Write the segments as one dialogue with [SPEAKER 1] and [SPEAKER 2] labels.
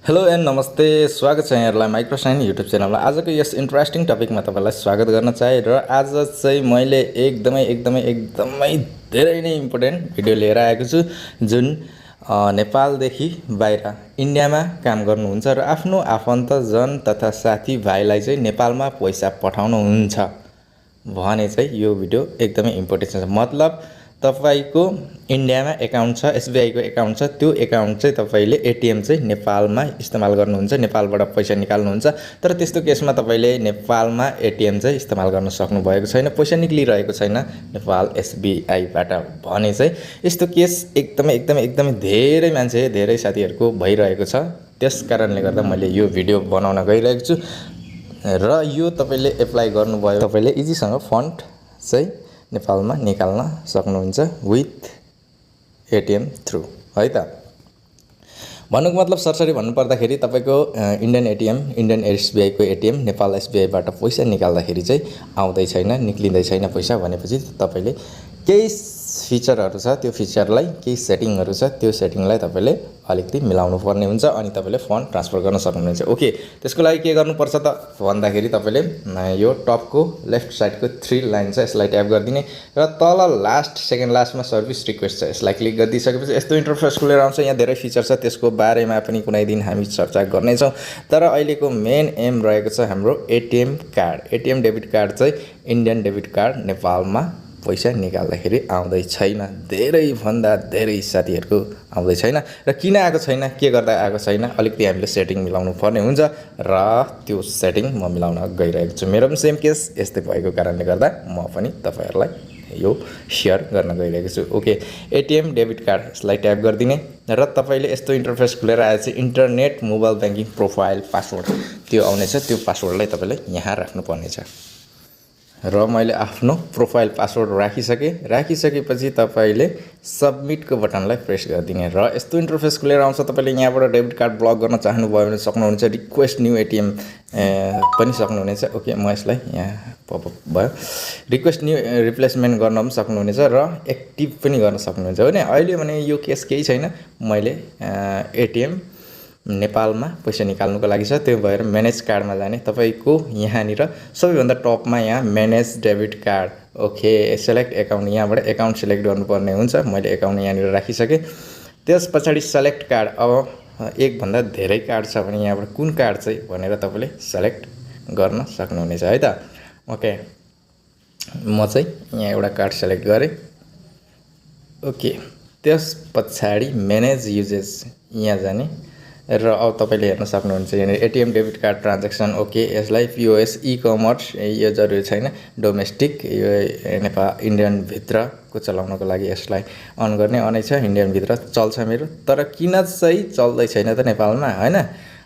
[SPEAKER 1] Hello and नमस्ते स्वागत छ यहाँहरुलाई माइक्रोसाइन युट्युब च्यानलमा। आजको यस इन्ट्रेस्टिङ टपिकमा तपाईलाई स्वागत गर्न चाहे र आज चाहिँ मैले एकदमै धेरै नै इम्पोर्टेन्ट भिडियो लिएर आएको छु जुन नेपालदेखि बाहिर इन्डियामा काम गर्नुहुन्छ र आफ्नो आफन्तजन तथा साथीभाइलाई चाहिँ नेपालमा पैसा पठाउनुहुन्छ भने चाहिँ यो भिडियो एकदमै इम्पोर्टेन्ट छ। मतलब तपाईको इन्डियामा एकाउन्ट छ, एसबीआई को एकाउन्ट छ, त्यो एकाउन्ट चाहिँ तपाईले एटीएम चाहिँ नेपालमा इस्तेमाल गर्नुहुन्छ, नेपालबाट पैसा निकाल्नुहुन्छ। तर त्यस्तो केसमा तपाईले नेपालमा एटीएम चाहिँ इस्तेमाल गर्न सक्नु भएको छैन, पैसा निक्लिरहेको छैन नेपाल एसबीआई बाट भने चाहिँ यस्तो केस एकदमै धेरै मान्छे, धेरै साथीहरुको भइरहेको छ। त्यसकारणले गर्दा मैले यो भिडियो बनाउन गइरहेको छु र यो तपाईले एप्लाई गर्नुभयो तपाईले इजीसँग फन्ड चाहिँ नेपालमा निकाल्न सक्नुहुन्छ विथ एटीएम थ्रु है त। भन्नुको मतलब सरसरी भन्नुपर्दाखेरि तपाईको इन्डियन एटीएम, इन्डियन एसबीआई को एटीएम नेपाल एसबीआई बाट पैसा निकाल्दाखेरि चाहिँ आउँदै छैन, निक्लिँदै छैन पैसा भनेपछि तपाईले केही फिचरहरु छ, त्यो फिचरलाई केही सेटिङहरु छ, त्यो सेटिङलाई तपाईले अलिकति मिलाउनु पर्ने हुन्छ अनि तपाईले फन्ड ट्रान्सफर गर्न सक्नुहुन्छ। ओके, त्यसको लागि के गर्नुपर्छ त भन्दाखेरि तपाईले यो टपको लेफ्ट साइडको 3 लाइन छ, यसलाई ट्याप गर्दिने र तल लास्ट सेकेन्ड लास्टमा सर्भिस रिक्वेस्ट छ, यसलाई क्लिक गरिदिसकेपछि यस्तो इन्टरफेस खुलेर आउँछ। यहाँ धेरै फिचर छ, त्यसको बारेमा पनि कुनै दिन हामी चर्चा गर्ने छौं। तर अहिलेको मेन एम रहेको छ हाम्रो ATM card. ATM debit card चाहिँ इन्डियन डेबिट कार्ड नेपालमा पैसा निकाल्दाखेरि आउँदै छैन। धेरै भन्दा धेरै साथीहरुको आउँदै छैन र किन आएको छैन, के गर्दा आएको छैन, अलिकति हामीले सेटिङ मिलाउनु पर्ने हुन्छ र त्यो सेटिङ म मिलाउन गइरहेको छु। मेरो पनि सेम केस यस्तै भएको कारणले गर्दा म पनि तपाईहरुलाई यो शेयर गर्न गइरहेको छु। ओके, एटीएम डेबिट कार्ड यसलाई ट्याप गर्दिने र तपाईले यस्तो इन्टरफेस खुलेर आएपछि internet mobile banking profile password त्यो आउनेछ। त्यो पासवर्डलाई तपाईले यहाँ राख्नु पर्ने छ र मैले आफ्नो प्रोफाइल पासवर्ड राखिसकेपछि तपाईले सबमिट को बटनलाई प्रेस गरिदिने र यस्तो इन्टरफेस खुलेर आउँछ। तपाईले यहाँबाट डेबिट कार्ड ब्लक गर्न चाहनुभयो भने सक्नुहुन्छ, रिक्वेस्ट न्यू एटीएम पनि सक्नुहुनेछ। ओके, म यसलाई यहाँ पपअप भयो, रिक्वेस्ट न्यू रिप्लेसमेन्ट गर्न पनि सक्नुहुनेछ र एक्टिभ पनि गर्न सक्नुहुन्छ हैन। अहिले भने यो केस केही छैन, मैले एटीएम नेपालमा पैसा निकाल्नुको लागि छ, त्यो भएर म्यानेज कार्डमा जाने। तपाईको यहाँनिर सबैभन्दा टपमा यहाँ manage debit card. Okay, select account, यहाँबाट एकाउन्ट सिलेक्ट गर्नुपर्ने हुन्छ। मैले एकाउन्ट यहाँनिर राखिसके। त्यसपछि सेलेक्ट कार्ड। अब एक भन्दा धेरै कार्ड छ भने यहाँबाट कुन कार्ड चाहिँ भनेर तपाईले सेलेक्ट गर्न सक्नुहुनेछ है त। ओके, म चाहिँ यहाँ एउटा कार्ड सेलेक्ट गरे। ओके, त्यसपछि म्यानेज युजेस यहाँ जाने र अब तपाईले हेर्न सक्नुहुन्छ यहाँ ATM debit card transaction. Okay, यसलाई पीओएस ई कमर्स यो जरुरी छैन, डोमेस्टिक यो नेपाल इन्डियन भित्रको चलाउनको लागि यसलाई अन गर्ने अनै छ। इन्डियन भित्र चल्छ मेरो, तर किन चाहिँ चल्दै छैन त नेपालमा हैन।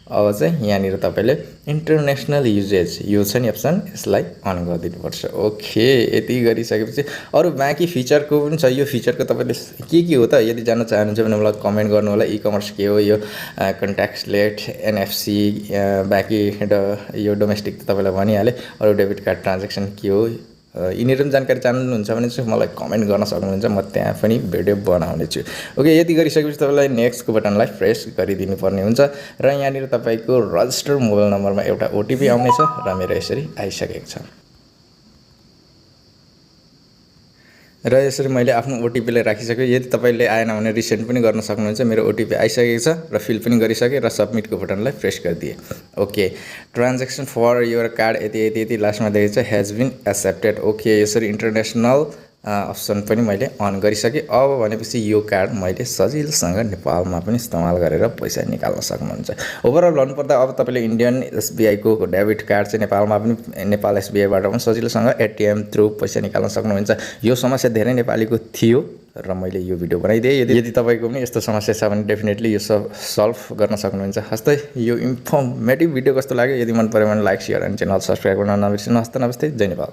[SPEAKER 1] अब चाहिँ यहाँनिर तपाईले इन्टरनेशनल युजेज यो छ नि अप्सन, यसलाई अन गरिदिनु पर्छ। ओके, यति गरिसकेपछि अरु बाँकी फिचरको पनि छ। यो फिचरको तपाईले के हो त यदि जान्न चाहनुहुन्छ भने मलाई कमेन्ट गर्नु होला। ई कमर्स के हो, यो कन्ट्याक्टलेट, एनएफसी, बाँकी यो डोमेस्टिक तपाईलाई भनिहाले। अरु डेबिट कार्ड ट्रान्ज्याक्सन के हो, यिनीहरु पनि जानकारी चाहनुहुन्छ भने चाहिँ मलाई कमेन्ट गर्न सक्नुहुन्छ, म त्यहाँ पनि भिडियो बनाउने छु। ओके, यति गरिसकेपछि तपाईलाई नेक्स्ट को बटनलाई प्रेस गरिदिनु पर्ने हुन्छ र यहाँनिर तपाईको रजिस्टर मोबाइल नम्बरमा एउटा ओटीपी आउने छ र मेरो यसरी आइसकेको छ र यसरी मैले आफ्नो ओटीपी लाई राखिसके। यदि तपाईले आएन भने रिसेन्ट पनि गर्न सक्नुहुन्छ। मेरो ओटीपी आइसकेको छ र फिल पनि गरिसके र सबमिट को बटनलाई प्रेस गरिदिए। Okay, transaction for your card यति लास्टमा देखेको छ हैज बीन एक्सेप्टेड। ओके, यसरी इन्टरनेशनल अप्सन पनि मैले अन गरिसके। अब भनेपछि यो कार्ड मैले सजिलोसँग नेपालमा पनि इस्तेमाल गरेर पैसा निकाल्न सक्नुहुन्छ। ओभरअल भन्नुपर्दा अब तपाईले इन्डियन एसबीआई को डेबिट कार्ड चाहिँ नेपालमा पनि नेपाल एसबीआई बाट पनि सजिलोसँग एटीएम थ्रु पैसा निकाल्न सक्नुहुन्छ। यो समस्या धेरै नेपालीको थियो र मैले यो भिडियो बनाइदिए। यदि तपाईको पनि यस्तो समस्या छ भने डेफिनेटली यो सल्भ गर्न सक्नुहुन्छ। हस्तै यो इन्फर्मेटिभ भिडियो कस्तो लाग्यो, यदि मन पर्यो भने लाइक, शेयर अनि च्यानल सब्स्क्राइब गर्न नबिर्सनु। हस्त नमस्ते, जय नेपाल।